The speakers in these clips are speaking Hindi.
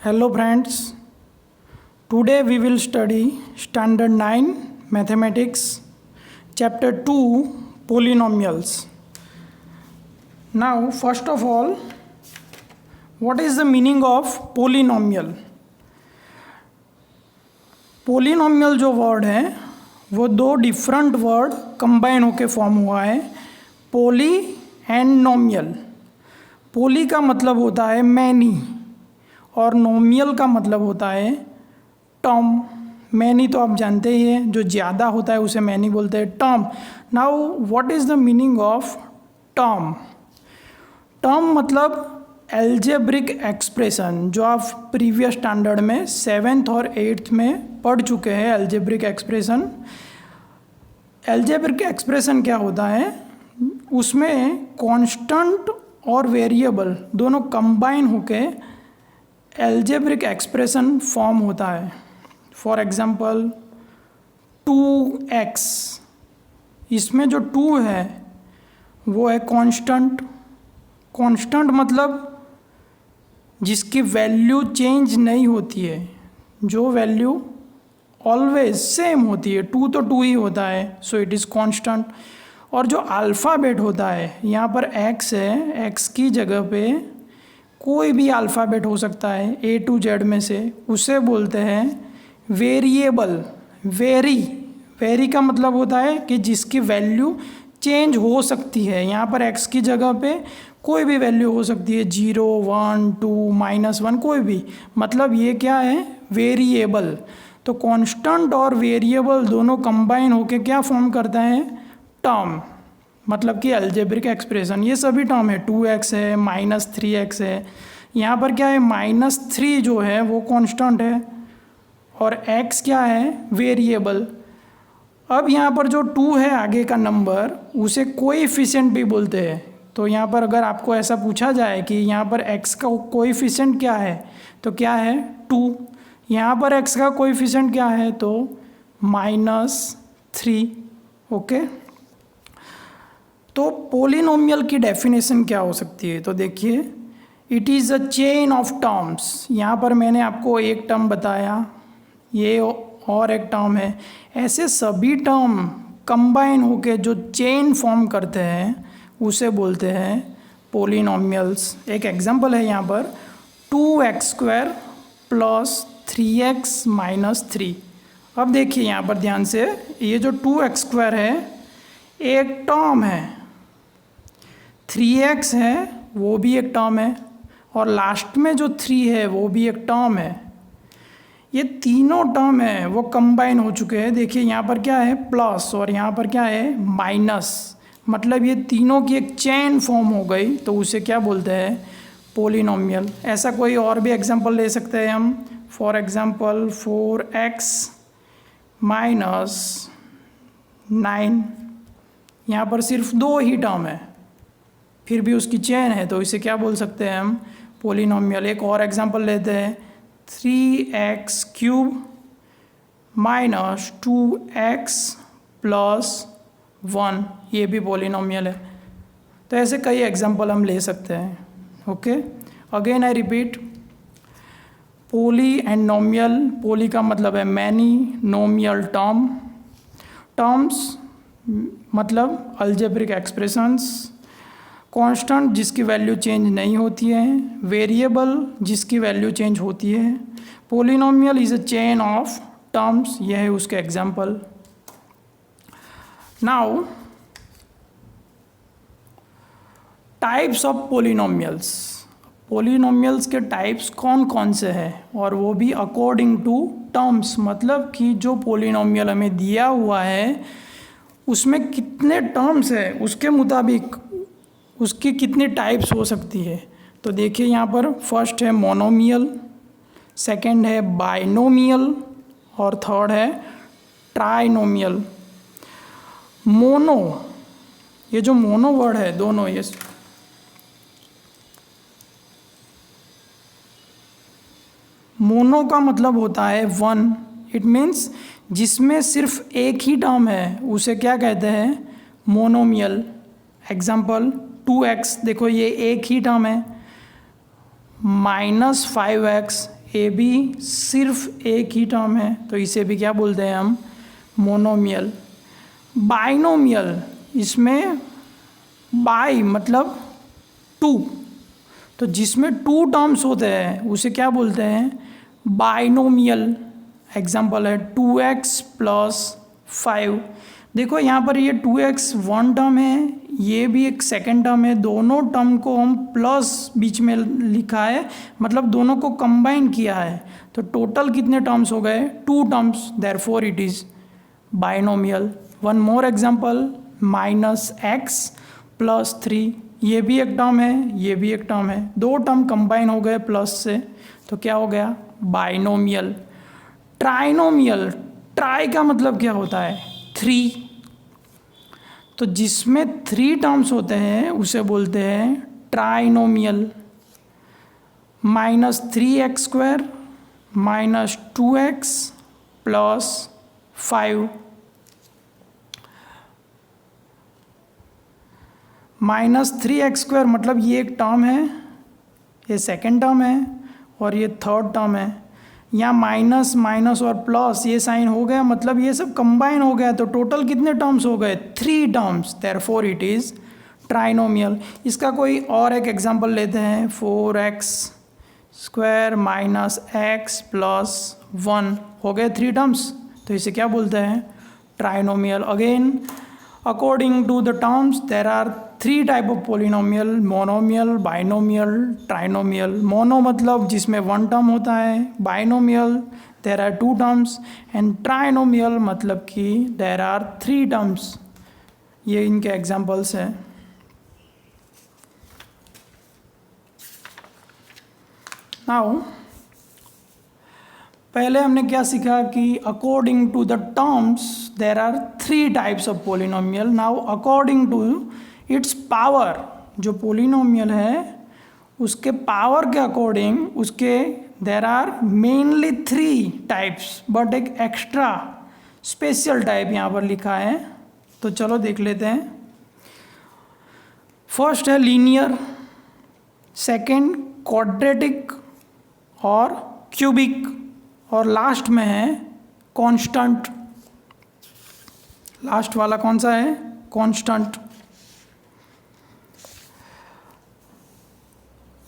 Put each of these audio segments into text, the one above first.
Hello friends, today we will study Standard 9 Mathematics, Chapter 2 Polynomials. Now first of all, what is the meaning of polynomial? Polynomial जो वर्ड है वो दो डिफरेंट वर्ड कंबाइन होके फॉर्म हुआ है, पोली एंड नोमियल. पोली का मतलब होता है मैनी और नोमियल का मतलब होता है टर्म. मैनी तो आप जानते ही हैं, जो ज़्यादा होता है उसे मैनी बोलते हैं. Term. Now what is the meaning of term? Term मतलब एल्जेब्रिक एक्सप्रेशन, जो आप प्रीवियस स्टैंडर्ड में 7th और 8th में पढ़ चुके हैं. Algebraic expression. एल्जेब्रिक एक्सप्रेशन क्या होता है? उसमें कांस्टेंट और वेरिएबल दोनों कंबाइन होके एल्जेब्रिक एक्सप्रेशन फॉर्म होता है. फॉर एग्जांपल 2x, इसमें जो 2 है वो है कांस्टेंट. कांस्टेंट मतलब जिसकी वैल्यू चेंज नहीं होती है, जो वैल्यू ऑलवेज सेम होती है. 2 तो 2 ही होता है, सो इट इज़ कांस्टेंट. और जो अल्फ़ाबेट होता है, यहाँ पर x है, x की जगह पे कोई भी अल्फ़ाबेट हो सकता है A to Z में से, उसे बोलते हैं वेरिएबल. वेरी का मतलब होता है कि जिसकी वैल्यू चेंज हो सकती है. यहाँ पर x की जगह पे कोई भी वैल्यू हो सकती है, 0, 1, 2, -1, कोई भी. मतलब ये क्या है? वेरिएबल. तो कांस्टेंट और वेरिएबल दोनों कंबाइन होके क्या फॉर्म करता है? टर्म. मतलब कि अलजेब्रिक एक्सप्रेशन. ये सभी टर्म है. 2x है, -3x है. यहाँ पर क्या है? -3 जो है वो कांस्टेंट है और x क्या है? वेरिएबल. अब यहाँ पर जो 2 है आगे का नंबर, उसे कोएफिशिएंट भी बोलते हैं. तो यहाँ पर अगर आपको ऐसा पूछा जाए कि यहाँ पर x का कोएफिशिएंट क्या है, तो क्या है? 2. यहाँ पर x का कोएफिशिएंट क्या है? तो -3. ओके. तो पोलिनोमियल की डेफिनेशन क्या हो सकती है? तो देखिए, it is a chain of terms. यहाँ पर मैंने आपको एक टर्म बताया, ये और एक टर्म है. ऐसे सभी टर्म कंबाइन होके जो चेन फॉर्म करते हैं उसे बोलते हैं पोलिनोमियल्स. एक एग्जांपल है यहाँ पर 2x² + 3x - 3. अब देखिए यहाँ पर ध्यान से, ये जो 2x² है एक टर्म है, 3x है वो भी एक टर्म है, और लास्ट में जो 3 है वो भी एक टर्म है. ये तीनों टर्म है वो कंबाइन हो चुके हैं. देखिए यहाँ पर क्या है? प्लस, और यहाँ पर क्या है? माइनस. मतलब ये तीनों की एक चेन फॉर्म हो गई, तो उसे क्या बोलते हैं? पोलिनोमियल. ऐसा कोई और भी एग्जांपल ले सकते हैं हम. For example 4x - 9. यहाँ पर सिर्फ 2 ही टर्म है, फिर भी उसकी चेन है, तो इसे क्या बोल सकते हैं हम? पोलिनोमियल. एक और एग्जांपल लेते हैं 3x³ - 2x + 1. ये भी पोलिनोमियल है. तो ऐसे कई एग्जांपल हम ले सकते हैं. Okay. Again I repeat, poly and nomial. Poly का मतलब है मैनी, नोमियल टर्म्स मतलब अलजेब्रिक एक्सप्रेशंस. कांस्टेंट जिसकी वैल्यू चेंज नहीं होती है, वेरिएबल जिसकी वैल्यू चेंज होती है. Polynomial is a chain of terms. यह है उसके example. Now types of polynomials. Polynomials के टाइप्स कौन कौन से हैं, और वो भी अकॉर्डिंग टू टर्म्स. मतलब कि जो पोलिनोमियल हमें दिया हुआ है उसमें कितने टर्म्स है उसके मुताबिक उसकी कितनी टाइप्स हो सकती है. तो देखिए यहाँ पर फर्स्ट है मोनोमियल, सेकंड है बाइनोमियल, और थर्ड है ट्राइनोमियल. मोनो, ये जो मोनो वर्ड है, दोनों ये मोनो का मतलब होता है 1. इट मीन्स जिसमें सिर्फ एक ही टर्म है उसे क्या कहते हैं? मोनोमियल. एग्जाम्पल 2x, देखो ये एक ही टर्म है. -5x, ए बी सिर्फ एक ही टर्म है, तो इसे भी क्या बोलते हैं हम, मोनोमियल। बाइनोमियल, इसमें बाई मतलब टू, तो जिसमें टू टर्म्स होते हैं उसे क्या बोलते हैं, बाइनोमियल। एग्जाम्पल है 2x + 5। देखो यहाँ पर ये 2x वन टर्म है, ये भी एक सेकेंड टर्म है, दोनों टर्म को हम प्लस बीच में लिखा है, मतलब दोनों को कंबाइन किया है, तो टोटल कितने टर्म्स हो गए, 2 terms, therefore it is binomial. One more example, -x + 3, ये भी एक टर्म है, ये भी एक टर्म है, दो टर्म कंबाइन हो गए प्लस से, तो क्या हो गया, बाइनोमियल। ट्राइनोमियल, ट्राई का मतलब क्या होता है, 3, तो जिसमें 3 टर्म्स होते हैं उसे बोलते हैं ट्राइनोमियल। -3x² -2x + 5, -3x² मतलब ये एक टर्म है, ये सेकेंड टर्म है और ये थर्ड टर्म है। यहाँ माइनस माइनस और प्लस ये साइन हो गया, मतलब ये सब कंबाइन हो गया, तो टोटल कितने टर्म्स हो गए, 3 terms, therefore it is trinomial. इसका कोई और एक एग्जांपल लेते हैं, 4x² -x + 1 हो गए 3 टर्म्स, तो इसे क्या बोलते हैं, trinomial. Again according to the terms there are 3 type of polynomial, monomial, binomial, trinomial. Mono मतलब जिसमें 1 टर्म होता है, binomial there are 2 terms, and trinomial मतलब कि देर आर 3 टर्म्स। ये इनके एग्जांपल्स हैं। नाउ पहले हमने क्या सीखा कि according to the terms there are 3 types of polynomial. Now according to its power, जो पोलिनोमियल है उसके पावर के अकॉर्डिंग उसके there are mainly 3 types, but एक एक्स्ट्रा स्पेशल टाइप यहाँ पर लिखा है, तो चलो देख लेते हैं। फर्स्ट है लीनियर, सेकंड क्वाड्रेटिक और क्यूबिक, और लास्ट में है कांस्टेंट। लास्ट वाला कौन सा है, कांस्टेंट।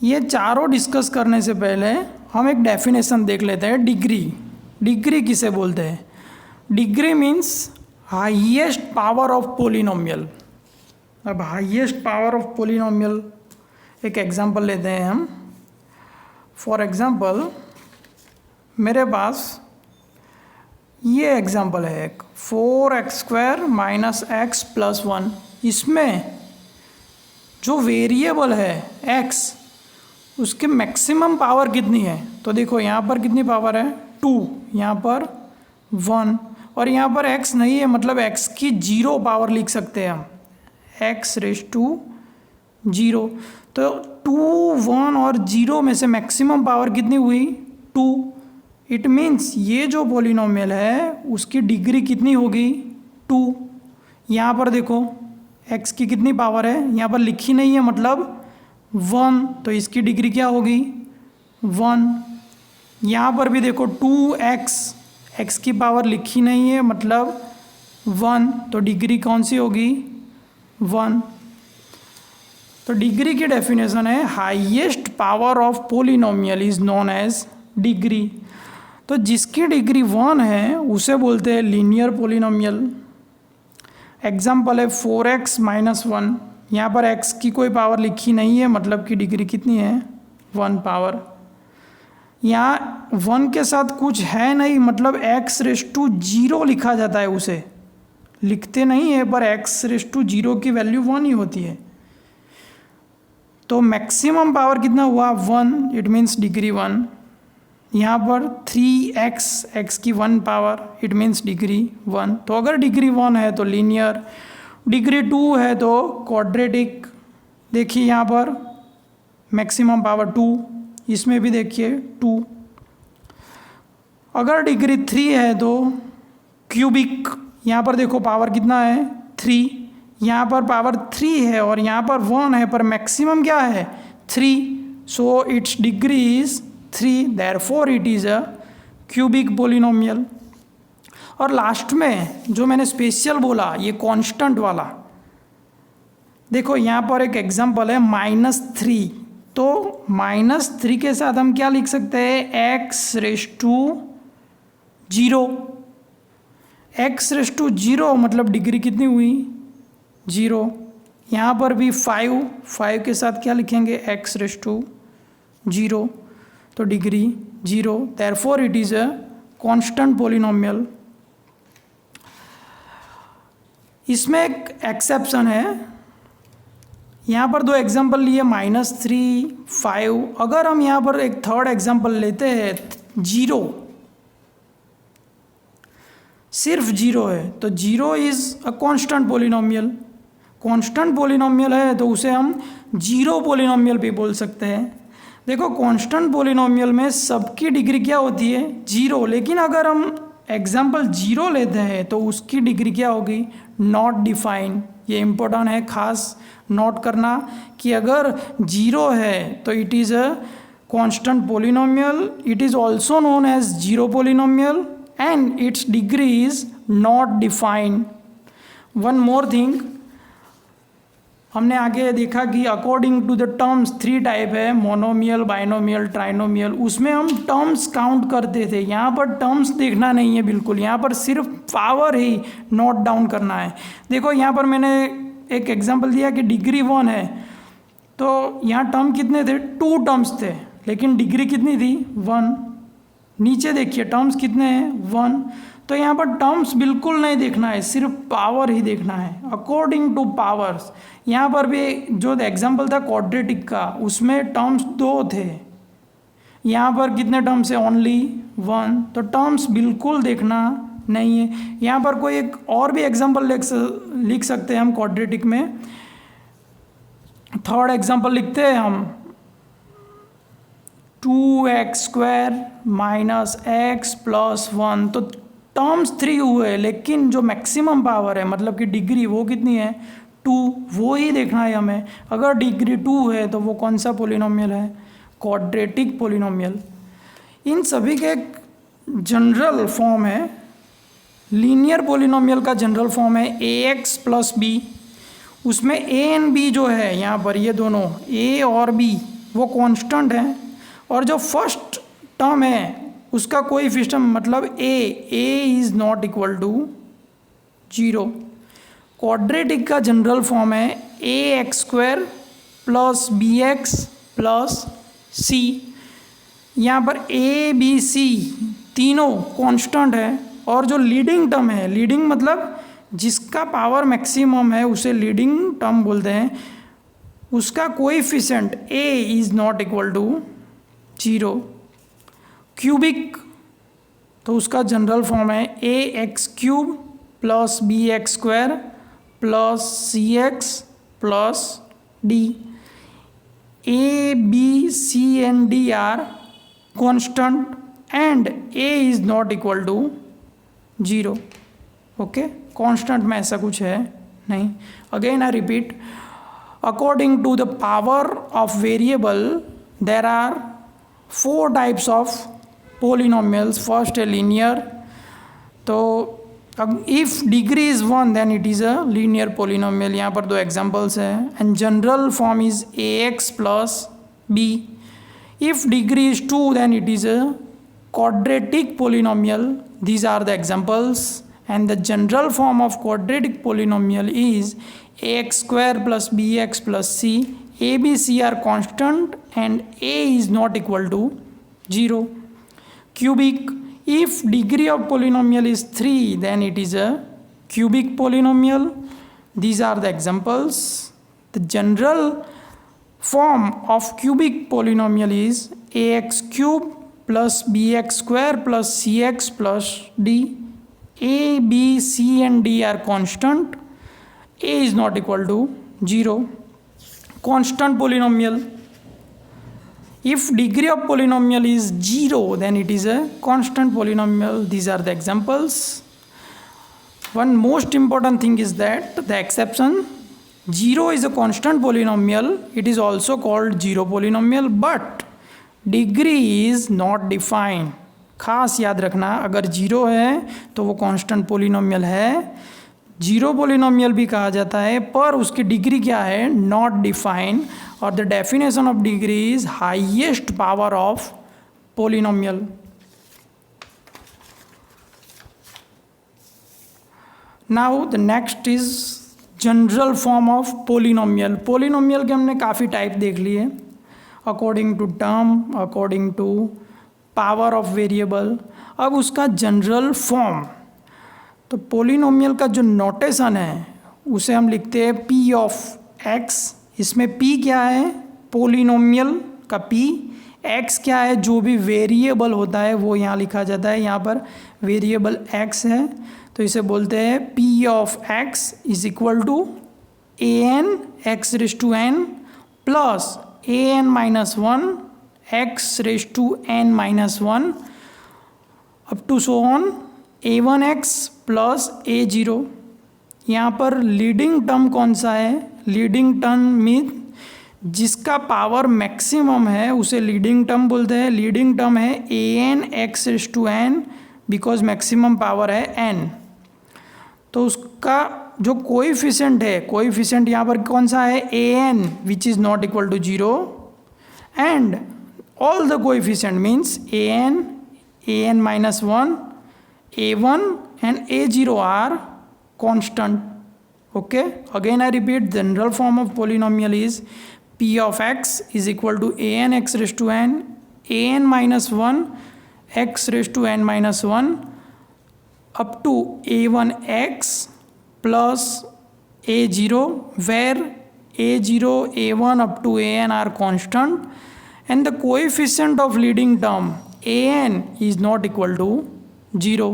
ये चारों डिस्कस करने से पहले हम एक डेफिनेशन देख लेते हैं, डिग्री। डिग्री किसे बोलते हैं, degree means highest power of polynomial. अब हाईएस्ट पावर ऑफ पोलिनोमियल एक एग्जांपल लेते हैं हम। फॉर एग्जांपल मेरे पास ये एग्जांपल है एक 4x² -x + 1। इसमें जो वेरिएबल है x, उसके मैक्सिमम पावर कितनी है, तो देखो यहाँ पर कितनी पावर है, 2, यहाँ पर 1, और यहाँ पर x नहीं है, मतलब x की 0 पावर लिख सकते हैं हम, x⁻0। तो 2, 1 और 0 में से मैक्सिमम पावर कितनी हुई, 2। इट मीन्स ये जो पोलिनोमियल है उसकी डिग्री कितनी होगी, 2। यहाँ पर देखो x की कितनी पावर है, यहाँ पर लिखी नहीं है, मतलब 1, तो इसकी डिग्री क्या होगी, 1। यहाँ पर भी देखो 2x, x की पावर लिखी नहीं है, मतलब 1, तो डिग्री कौन सी होगी, 1। तो डिग्री की डेफिनेशन है highest power of polynomial is known as degree. तो जिसकी डिग्री 1 है उसे बोलते हैं लीनियर पोलिनोमियल। एग्जाम्पल है 4x -1, यहाँ पर x की कोई पावर लिखी नहीं है, मतलब की डिग्री कितनी है, 1 पावर। यहाँ 1 के साथ कुछ है नहीं, मतलब x⁻0 लिखा जाता है, उसे लिखते नहीं है, पर x⁻0 की वैल्यू 1 ही होती है। तो मैक्सिमम पावर कितना हुआ, 1, इट मीन्स डिग्री 1। यहाँ पर 3x, x की 1 पावर, इट मीन्स डिग्री 1। तो अगर डिग्री 1 है तो लीनियर, डिग्री 2 है तो क्वाड्रेटिक। देखिए यहाँ पर मैक्सिमम पावर 2, इसमें भी देखिए 2। अगर डिग्री 3 है तो क्यूबिक, यहाँ पर देखो पावर कितना है, 3। यहाँ पर पावर 3 है और यहाँ पर 1 है, पर मैक्सिमम क्या है, 3, so it's degree is 3, therefore it is a cubic polynomial. और लास्ट में जो मैंने स्पेशल बोला ये कांस्टेंट वाला, देखो यहाँ पर एक एग्जांपल है -3, तो -3 के साथ हम क्या लिख सकते हैं, x⁻0। x⁻0 मतलब डिग्री कितनी हुई, 0। यहाँ पर भी 5 के साथ क्या लिखेंगे, x⁻0, तो degree 0, therefore it is a constant polynomial. इसमें एक एक्सेप्शन है, यहाँ पर 2 एग्जांपल लिए -3, 5। अगर हम यहाँ पर एक थर्ड एग्जांपल लेते हैं 0, सिर्फ 0 है, तो 0 is a constant polynomial. Constant polynomial है तो उसे हम 0 पोलिनोमियल भी बोल सकते हैं। देखो कांस्टेंट पोलिनोमियल में सबकी डिग्री क्या होती है, 0, लेकिन अगर हम एग्जांपल 0 लेते हैं तो उसकी डिग्री क्या होगी, नॉट डिफाइन। ये इम्पोर्टेंट है, खास नोट करना कि अगर 0 है तो it is a constant polynomial. It is also known as 0 polynomial and its degree is not defined. One more thing, हमने आगे देखा कि according to the terms 3 type है, मोनोमियल, बाइनोमियल, ट्राइनोमियल। उसमें हम टर्म्स काउंट करते थे, यहाँ पर टर्म्स देखना नहीं है बिल्कुल, यहाँ पर सिर्फ पावर ही नोट डाउन करना है। देखो यहाँ पर मैंने एक एग्जांपल दिया कि डिग्री 1 है, तो यहाँ टर्म कितने थे, 2 टर्म्स थे, लेकिन डिग्री कितनी थी, 1। नीचे देखिए टर्म्स कितने हैं, 1। तो यहाँ पर टर्म्स बिल्कुल नहीं देखना है, सिर्फ पावर ही देखना है, अकॉर्डिंग टू पावर्स। यहाँ पर भी जो एग्जांपल था क्वाड्रेटिक का, उसमें टर्म्स 2 थे, यहाँ पर कितने टर्म्स है, ओनली 1। तो टर्म्स बिल्कुल देखना नहीं है। यहाँ पर कोई एक और भी एग्जांपल लिख सकते हैं हम क्वाड्रेटिक में। थर्ड एग्जांपल लिखते हैं हम, 2x² - x + 1। तो टर्म्स 3 हुए, लेकिन जो मैक्सिमम पावर है मतलब कि डिग्री वो कितनी है, 2। वो ही देखना है हमें। अगर डिग्री 2 है तो वो कौन सा पोलिनोमियल है, क्वाड्रेटिक पोलिनोमियल। इन सभी के एक जनरल फॉर्म है, लीनियर पोलिनोमियल का जनरल फॉर्म है ax + b। उसमें a एंड b जो है यहाँ पर, ये दोनों a और b वो कांस्टेंट हैं, और जो फर्स्ट टर्म है उसका कोएफिशिएंट मतलब a is not equal to 0। Quadratic का जनरल फॉर्म है ax² + bx + c। यहाँ पर a b c तीनों कांस्टेंट है, और जो लीडिंग टर्म है, लीडिंग मतलब जिसका पावर मैक्सिमम है उसे लीडिंग टर्म बोलते हैं, उसका coefficient a is not equal to 0। Cubic, तो उसका जनरल फॉर्म है ax³ + bx² + cx + d। a b c and d are constant and a is not equal to 0। Okay, constant में ऐसा कुछ है नहीं। Again I repeat, according to the power of variable there are 4 types of polynomials. First है लीनियर, तो if degree is 1 then it is a linear polynomial. यहाँ पर 2 एग्जांपल्स हैं। And general form is ax + b। If degree is 2 then it is a quadratic polynomial. These are the examples, and the general form of quadratic polynomial is ax² + bx + c. a b c are constant and a is not equal to 0. Cubic, if degree of polynomial is 3 then it is a cubic polynomial. These are the examples. The general form of cubic polynomial is ax³ + bx² + cx + d. a b c and d are constant, a is not equal to 0. Constant polynomial, if degree of polynomial is 0 then it is a constant polynomial. These are the examples. One most important thing is that the exception, 0 is a constant polynomial, it is also called 0 polynomial, but degree is not defined. खास याद रखना, अगर जीरो है तो वो कांस्टेंट पोलिनोमियल है, जीरो पोलिनोमियल भी कहा जाता है, पर उसकी डिग्री क्या है, नॉट डिफाइंड। और the definition of degree is highest power of polynomial. Now the next is general form of polynomial. Polynomial के हमने काफ़ी टाइप देख लिए, according to term, according to power of variable. अब उसका जनरल फॉर्म, तो पोलिनोमियल का जो नोटेशन है उसे हम लिखते हैं पी ऑफ एक्स। इसमें पी क्या है, पोलिनोमियल का पी, एक्स क्या है, जो भी वेरिएबल होता है वो यहाँ लिखा जाता है। यहाँ पर वेरिएबल एक्स है, तो इसे बोलते हैं P of x is equal to a n x raise to n plus a n minus one x raise to n minus one up to so on a one x plus a zero. यहाँ पर लीडिंग टर्म कौन सा है, लीडिंग टर्म मीन जिसका पावर मैक्सिमम है उसे लीडिंग टर्म बोलते हैं। लीडिंग टर्म है a n x raise to n, because maximum power है एन। तो उसका जो कोएफिशिएंट है, कोएफिशिएंट यहाँ पर कौन सा है, a n which is not equal to zero, and all the coefficient means a n minus one, a1 and a0 are constant. Okay, again I repeat, general form of polynomial is p of x is equal to an x raised to n, an minus 1 x raised to n minus 1 up to a1x plus a0, where a0, a1 up to an are constant, and the coefficient of leading term an is not equal to 0.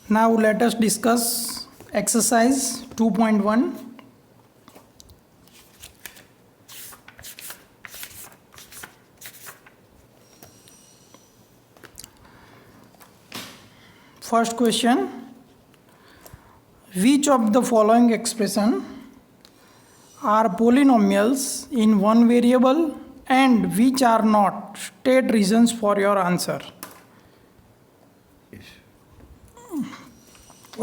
Now let us discuss exercise 2.1. First question, which of the following expression are polynomials in one variable and which are not? State reasons for your answer.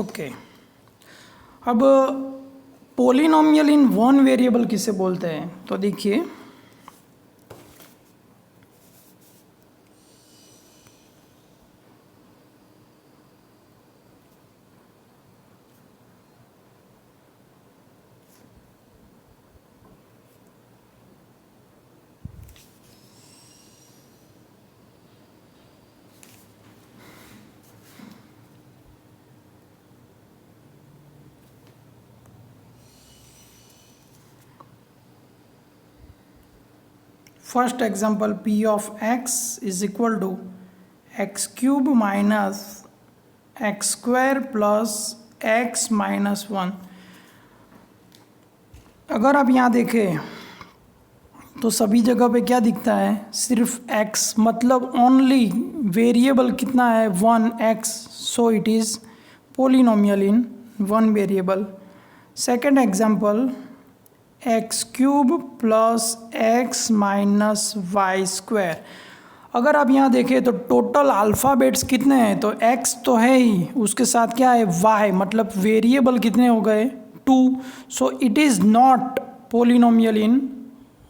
Okay. अब पोलिनोमियल इन वन वेरिएबल किसे बोलते हैं, तो देखिए first example, p of x is equal to x cube minus x square plus x minus 1। अगर आप यहाँ देखें तो सभी जगह पे क्या दिखता है, सिर्फ x, मतलब ओनली वेरिएबल कितना है, 1x, so it is polynomial in one variable. Second example, x cube plus x minus y square. अगर आप यहाँ देखें तो टोटल अल्फ़ाबेट्स कितने हैं, तो x तो है ही, उसके साथ क्या है, y, मतलब वेरिएबल कितने हो गए, 2, सो it is not polynomial in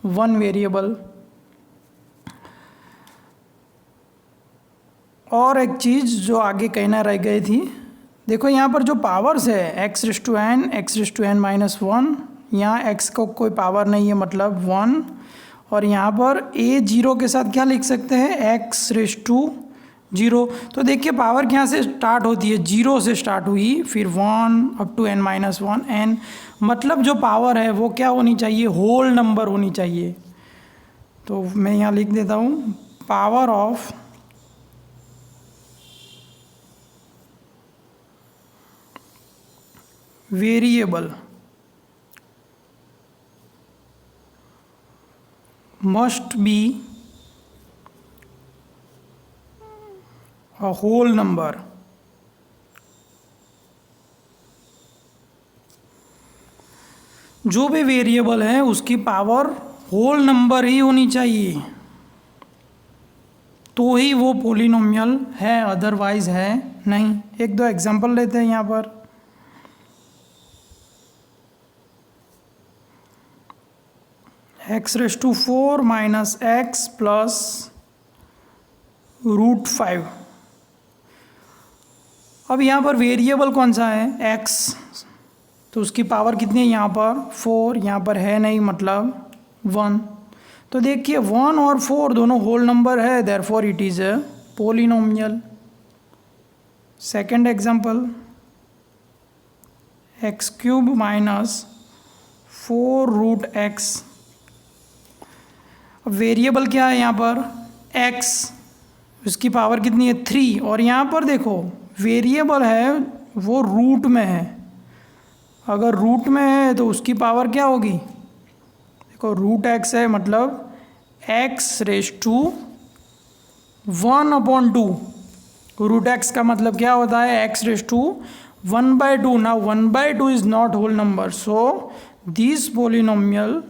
one variable. और एक चीज़ जो आगे कहना रह गई थी, देखो यहाँ पर जो पावर्स है x raise to n, x raise to n minus 1, यहाँ x को कोई पावर नहीं है मतलब 1, और यहाँ पर a0 के साथ क्या लिख सकते हैं, x रेज़ टू 0। तो देखिए पावर यहाँ से स्टार्ट होती है, 0 से स्टार्ट हुई, फिर 1 up to n minus 1 n, मतलब जो पावर है वो क्या होनी चाहिए, होल नंबर होनी चाहिए। तो मैं यहाँ लिख देता हूँ, power of variable must be a whole number। जो भी वेरिएबल है उसकी पावर होल नंबर ही होनी चाहिए तो ही वो पोलिनोमियल है, अदरवाइज है नहीं। एक दो एग्जांपल लेते हैं यहाँ पर। x⁴ minus x plus √5। अब यहाँ पर वेरिएबल कौन सा है, x, तो उसकी पावर कितनी है यहाँ पर 4, यहाँ पर है नहीं मतलब 1। तो देखिए 1 और 4 दोनों होल नंबर है, therefore it is a polynomial. Second example, x³ minus 4√x। अब वेरिएबल क्या है यहाँ पर x, उसकी पावर कितनी है 3, और यहाँ पर देखो वेरिएबल है वो रूट में है, अगर रूट में है तो उसकी पावर क्या होगी, देखो √x है मतलब x⁻1/2। √x का मतलब क्या होता है x⁻1/2। Now 1/2 is not whole number, so this polynomial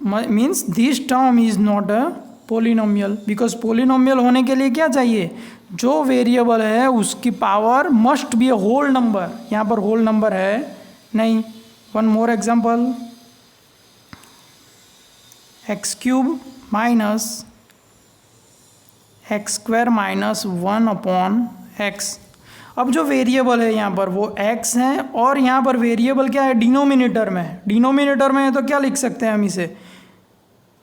means this term is not a polynomial, because polynomial होने के लिए क्या चाहिए, जो वेरिएबल है उसकी power must be a whole number, यहाँ पर होल नंबर है नहीं। One more example, x³ minus x² minus 1/x। अब जो वेरिएबल है यहाँ पर वो x है, और यहाँ पर वेरिएबल क्या है डिनोमिनेटर में है, डिनोमिनेटर में है तो क्या लिख सकते हैं हम इसे,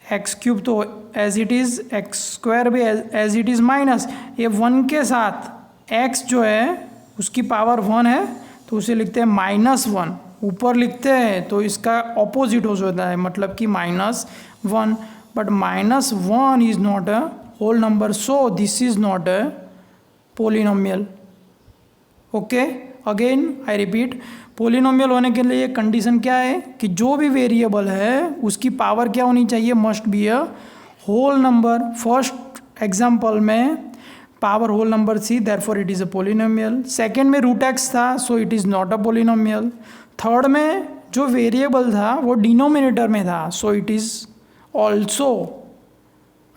x³ तो एज इट इज़, x² भी एज इट इज़ माइनस ये 1 के साथ x जो है उसकी पावर 1 है तो उसे लिखते हैं -1, ऊपर लिखते हैं तो इसका ऑपोजिट हो जाता है मतलब कि -1, but -1 is not a whole number, so this is not a polynomial. Okay, again I repeat, polynomial होने के लिए कंडीशन क्या है कि जो भी वेरिएबल है उसकी पावर क्या होनी चाहिए, must be a whole number. First example में पावर होल नंबर थी, therefore it is a polynomial. Second में √x था, so it is not a polynomial. Third में जो वेरिएबल था वो डिनोमिनेटर में था, so it is also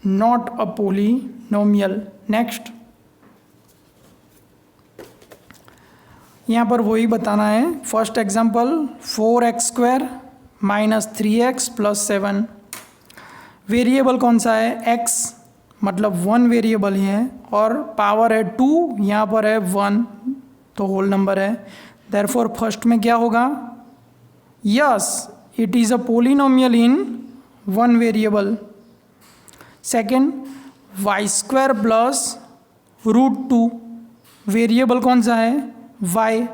not a polynomial. Next, यहाँ पर वही बताना है। First example 4x² minus 3x plus 7। Variable कौन सा है x, मतलब 1 वेरिएबल ही है, और पावर है 2, यहाँ पर है 1 तो होल नंबर है, देयरफॉर फर्स्ट में क्या होगा, yes it is a polynomial in 1 variable. Second, y² plus √2, variable कौन सा है y,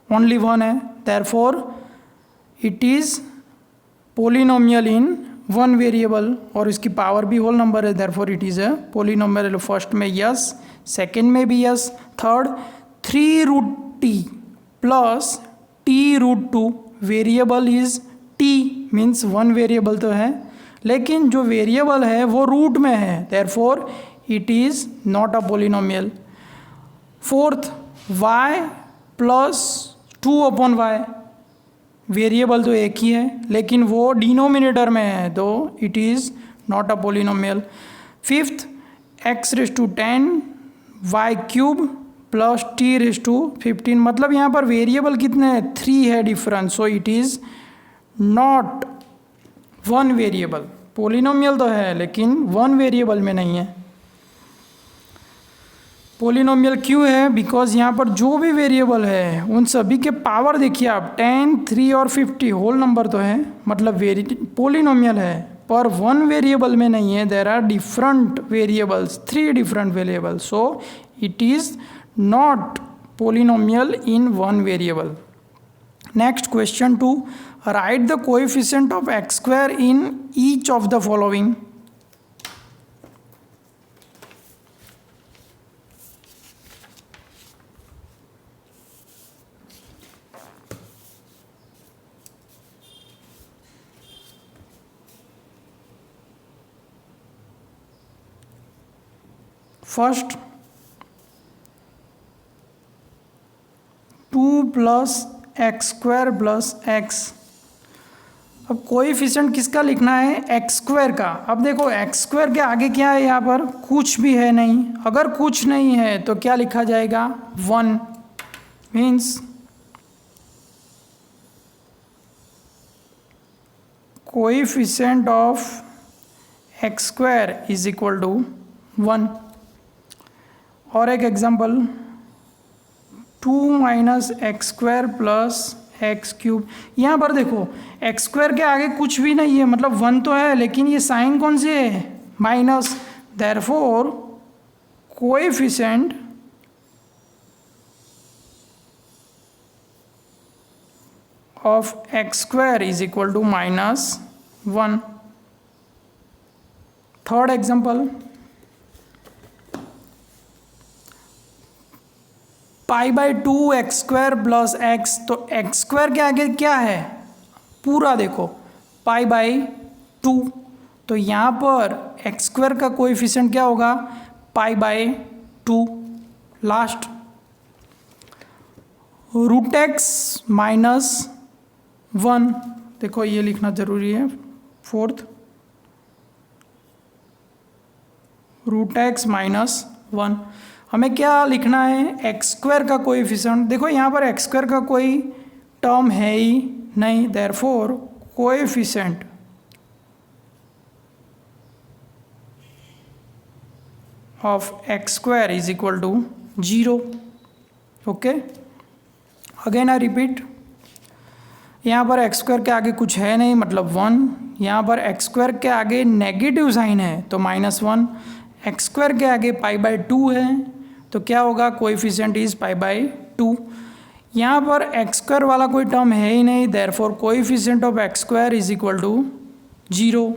ओनली 1 है, therefore it is polynomial in 1 variable, और इसकी पावर भी होल नंबर है, therefore it is a polynomial. First में यस, सेकेंड में भी yes. Third, 3√t plus t√2, variable is t, means 1 variable तो है लेकिन जो वेरिएबल है वो रूट में है, therefore it is not a polynomial. Fourth, y plus 2/y, variable तो एक ही है लेकिन वो डिनोमिनेटर में है तो it is not a polynomial. Fifth, x⁻10 y³ plus t⁻15, मतलब यहाँ पर वेरिएबल कितने हैं 3 है difference, so it is not 1 variable. Polynomial तो है लेकिन 1 वेरिएबल में नहीं है। पोलिनोमियल क्यों है, बिकॉज यहाँ पर जो भी वेरिएबल है उन सभी के पावर देखिए आप 10, 3 और 50 होल नंबर तो है, मतलब पोलिनोमियल है, पर 1 वेरिएबल में नहीं है, there are different variables, 3 different variables, so it is not polynomial in 1 variable. Next, question 2, write the coefficient of x² in each of the following. First, 2 plus x² plus x। अब कोएफिशिएंट किसका लिखना है, एक्स स्क्वायर का। अब देखो एक्स स्क्वायर के आगे क्या है, यहाँ पर कुछ भी है नहीं। अगर कुछ नहीं है तो क्या लिखा जाएगा, 1। Means coefficient of x square is equal to 1। और एक example, 2 minus x square plus x cube. यहाँ पर देखो एक्स स्क्वायर के आगे कुछ भी नहीं है, मतलब 1 तो है, लेकिन ये साइन कौन सी है, minus. Therefore coefficient of x square is equal to -1। Third example, π/2 x square plus x. तो एक्स स्क्वायर के आगे क्या है, पूरा देखो π/2। तो यहाँ पर एक्स स्क्वायर का कोएफिशिएंट क्या होगा, π/2। Last, √x -1। देखो ये लिखना जरूरी है। Fourth, √x -1। हमें क्या लिखना है, एक्स स्क्वायर का कोएफिशिएंट। देखो यहाँ पर एक्स स्क्वायर का कोई टर्म है ही नहीं, therefore coefficient of x square is equal to 0। Okay, again I repeat, यहाँ पर एक्स स्क्वायर के आगे कुछ है नहीं, मतलब 1। यहाँ पर एक्स स्क्वायर के आगे नेगेटिव साइन है तो -1। एक्स स्क्वायर के आगे π/2 है तो क्या होगा, कोएफिशिएंट इज π/2। यहाँ पर एक्स स्क्वायर वाला कोई टर्म है ही नहीं, therefore coefficient of x square is equal to 0।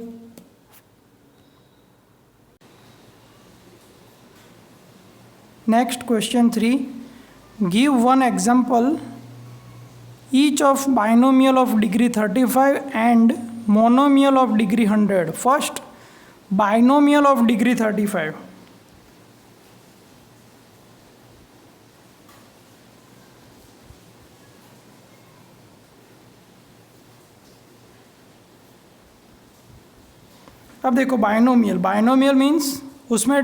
Next question 3, give one example each of binomial of degree 35 and monomial of degree 100. First, binomial of degree 35. अब देखो बाइनोमियल मीन्स उसमें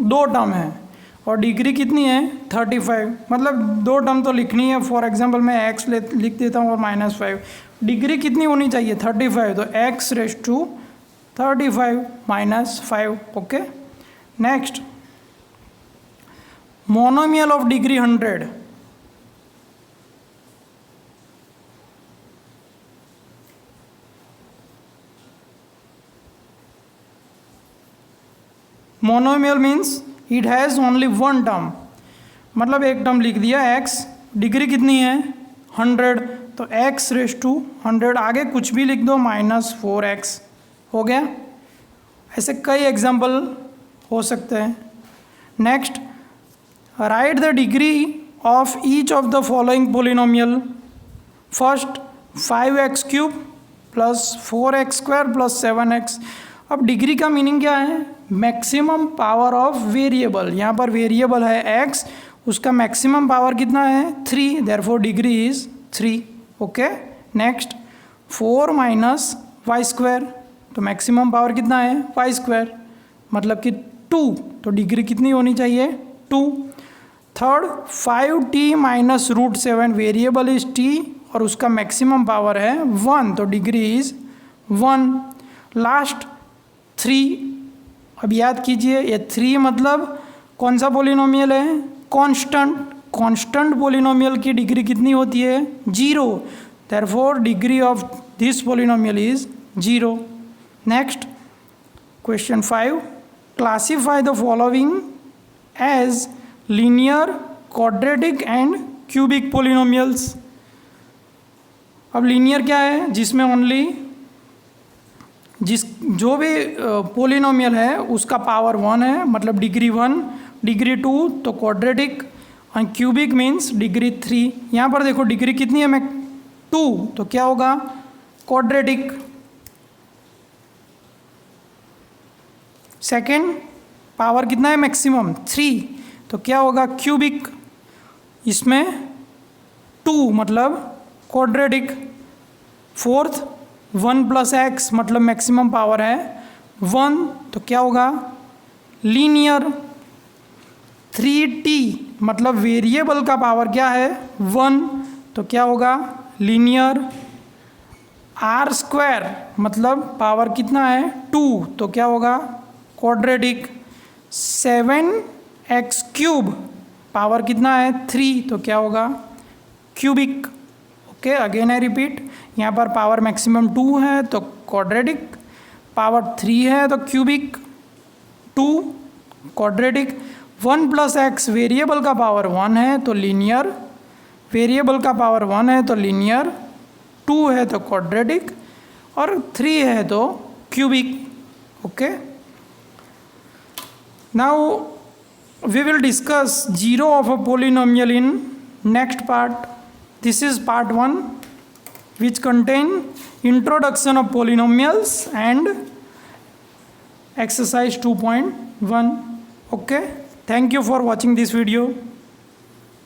2 टर्म है और डिग्री कितनी है, 35। मतलब 2 टर्म तो लिखनी है। फॉर एग्जांपल मैं x लिख देता हूँ और -5। डिग्री कितनी होनी चाहिए, 35। तो x⁵35 -5। Okay, next, monomial of degree 100। Monomial means it has only 1 term, मतलब एक टर्म लिख दिया x, डिग्री कितनी है 100। तो x⁵100, आगे कुछ भी लिख दो, -4x। हो गया। ऐसे कई एग्जाम्पल हो सकते हैं। Next, right the degree of each of the following polynomial. First, 5x³ plus 4x² plus 7x। अब डिग्री का मीनिंग क्या है, मैक्सिमम पावर ऑफ वेरिएबल। यहाँ पर वेरिएबल है x, उसका मैक्सिमम पावर कितना है, 3, therefore degree is 3। Okay, next, 4 minus y², तो मैक्सिमम पावर कितना है, y², मतलब कि 2, तो डिग्री कितनी होनी चाहिए, 2। Third, 5t minus √7, variable is t और उसका मैक्सिमम पावर है 1, तो डिग्री इज 1। लास्ट, 3। अब याद कीजिए, ये 3 मतलब कौन सा पोलिनोमियल है, कांस्टेंट पोलिनोमियल की डिग्री कितनी होती है, 0। Therefore degree of this polynomial is 0। Next, question 5, classify the following as linear, quadratic and cubic polynomials. अब लीनियर क्या है, जिसमें ओनली जो भी पोलिनोमियल है उसका पावर 1 है, मतलब डिग्री 1, डिग्री 2 तो क्वाड्रेटिक, और क्यूबिक मीन्स डिग्री 3। यहाँ पर देखो डिग्री कितनी है, 2, तो क्या होगा, क्वाड्रेटिक। सेकेंड, पावर कितना है, मैक्सिमम 3, तो क्या होगा, क्यूबिक। इसमें 2 मतलब क्वाड्रेटिक। फोर्थ, 1 प्लस एक्स मतलब मैक्सिमम पावर है 1, तो क्या होगा लीनियर। 3t मतलब वेरिएबल का पावर क्या है 1, तो क्या होगा लीनियर। आर स्क्वायर मतलब पावर कितना है 2, तो क्या होगा क्वाड्रेटिक। 7x क्यूब पावर कितना है 3, तो क्या होगा cubic. Okay, again I repeat, यहाँ पर पावर मैक्सिमम 2 है तो क्वाड्रेटिक, पावर 3 है तो cubic, 2 quadratic. 1 plus x variable का पावर 1 है तो लीनियर, वेरिएबल का पावर 1 है तो लीनियर, 2 है तो क्वाड्रेटिक और 3 है तो cubic. Okay, now we will discuss zero of a polynomial in next part. This is part 1 which contain introduction of polynomials and exercise 2.1. Okay, thank you for watching this video.